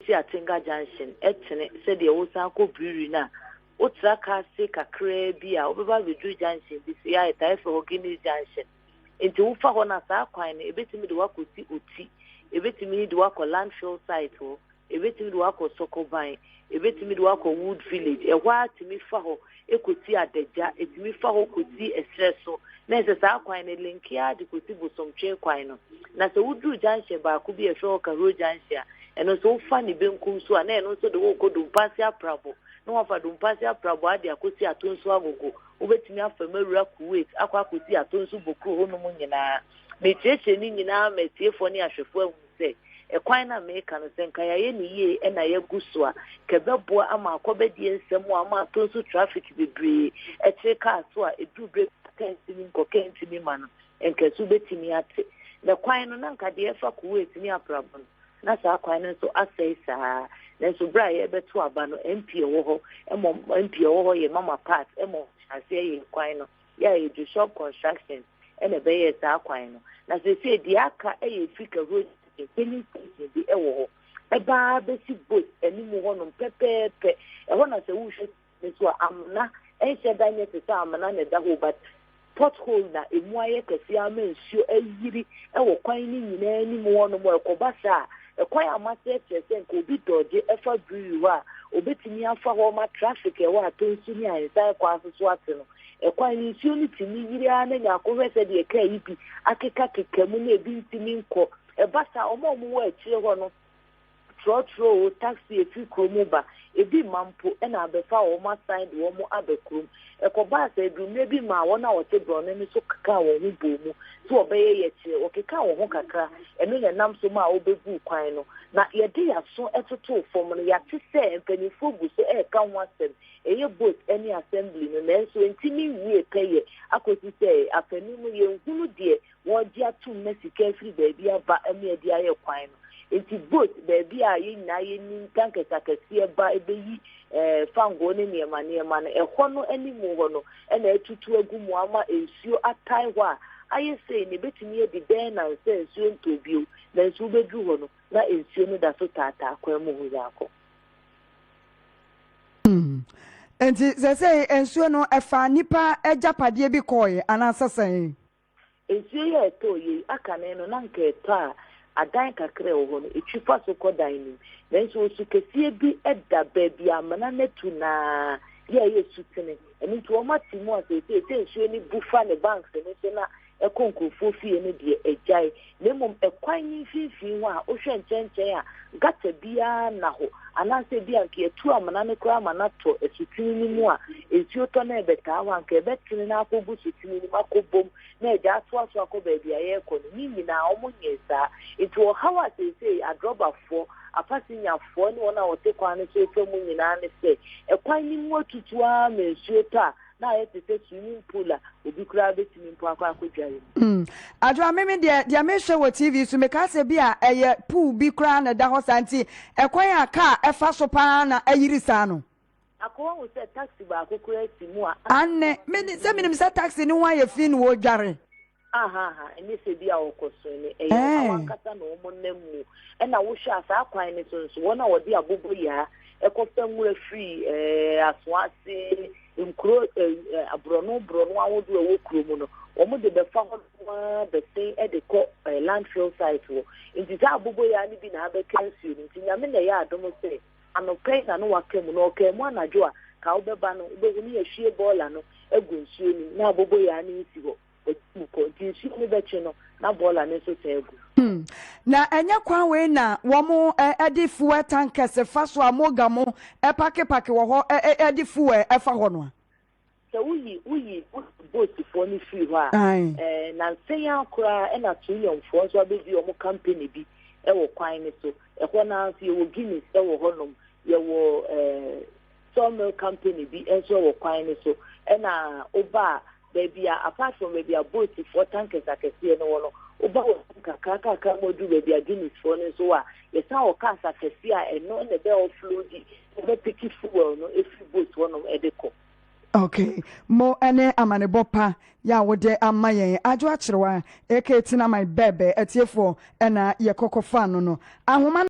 si Atinga Junction etene said the Osanko Brewery na Utraka se kakra bi a obeba Bedu Junction bi se ya etai for Guinness Junction enti wo fa ho na sa kwan na ebetimi de wakosi oti ebetimi de wako landfill site ho ebetimi de wako Sokoban ebetimi de wako Wood Village ehwa timi fa ho ekoti Adeja etimi fa ho koti Esreso na se sa kwan na linkia de koti Bosomtwe kwan no na se Wood Junction ba ko bi e hwe ka Road Junction eno so fa ni benkum so na eno so de wo ko Dumpasi Aprabo no wafa Dumpasi Aprabo ade akosi atonso agogo obetimi afamawura Kuwait akwa akosi atonso bokro ho no nyina me cheche ni nyina metiefo ni ahwefo ahu se ekwan na meka no senka ya ni ye na ya gusua kebebo ama akobedi ensem ama atonso traffic bebre echeka so a edubre kentimi nkokentimi ma no enkesu betimi ate na kwan no nanka de efa Kuwait ni Aprabo na sa kwan no so asai saa na so bra ye beto aba no MP wo ho MP wo ho ye mama part ase ye kwan no ya ye do shop construction ene be ye sa kwan no na se di aka ye fika road any station bi wo ho e ba be si boat eni mu ho no pepepe e ho na se wo hwe so amna e she da nye se amna na da ho but pothole na emu aye kasi ama nsuo ayiri e wo kwan ni nyina ni mu ho no mo ekobasa ekwan amase chese nko bi doje efa brewery wa obetimi afa ho ma traffic e wa tonsu ni ansa kwa so ate no ekwan ni nsuo ni timi yiri ana nya akowese de eka yibi akeka kekamu na ebi ntimi nko ebasa omo wa achire ho no trotro taxi efi kromoba ebi mampo na abefa wo ma side wo mo abekrum ekoba se edu nebi ma wona wote brone ni so kaka wo hu bomu so obeye ye chire o keka wo ho kakra eno ya nam so ma obegu kwan no na ye de ya so etoto fom no ya te se empanifo gu so e ka ho asem eye boat any assembly no na so ntimi wie peye akosi se afani no ye hunu de wo ji atum na sika free baby aba eme de aye kwan no enti boat baby a ye nyina ye ni tankesa kase ba ebeyi fango ne niema no ehwo no animu ho no na etutu agumu ama ensuo atai ho a aye sei ne betumi edi den na se ensuo ntobio na ensuo bedu ho no na ensuo no da so tata akwa mu hu yako enti se ensuo no efa nipa ejapade bi koye anasasan ensuo ye to ye akane no na nka eto a adan kakra wo no etwifa so kodan ni nanso su kesie bi eda baby amana netu na ye sutene eni to ma timu asese ensuo ni bufa ne banks ne se na ekonkofo fie ne de ejai na mom ekwan ni fifi ho a ohwe nchenchen a gata bia na ho anase bia nke etu amana ne kra amana to esutini ni mu a ensuo to na ebeta ho anka ebetini na akogu sutini ni makobom na eja aso akoba bia ye ko ni nyina omunyesa itu how as say adrobafo apasinyafo ni wona wote kwan so efemu nyina ne se ekwan ni mu otutu a mensuo ta na yete se swimming pool a obi kura betimi mpo akwa akodware adwa meme de me hwe wo TV so me ka se bi a eye pool bi kura na da ho santi ekwan aka efa so pa na ayirisa no akwa wo se taxi ba akokura timu a anne me se minim se taxi ni wa ye fi no wo dware eni se bi a okoso ni awankata na omonnamu na wo hwe asa akwan ni so wona wo de abobo ya ekofam wura free asoase nkro abrono awodo wo kromu no omo de be fa ho the thing e de ko landfill site wo nti za abobo ya ni bi na abe cancel nti nyame na ya adomo se anope na no wakam no okam anajo a ka obeba no obehu ni ehwie bola no egu nsuo ni na abobo ya ni si ho ko nti nsuo ni beche no na bola ni so tegu na enya kwan we na wo mo edi fuel tankers fa so amogamo pake wo ho edi fuel fa ho no so uyi boat for ni free ho na senya kura na tuyomfo so abedi o mo company bi wo kwan ni so ho na so wo Guinness wo ho nom ye wo sawmill company bi enso wo kwan ni so na oba baby apart from baby boat for tankers akese no oba kaka modu baby Guinness for no so a yesa o kasa kese a eno na be offload be pick fuel no every boat one of edeko okay mo ene amanebopa ya wode amayen ajo akyerwa eketina my bebe etiefo na ye kokofa no ahoma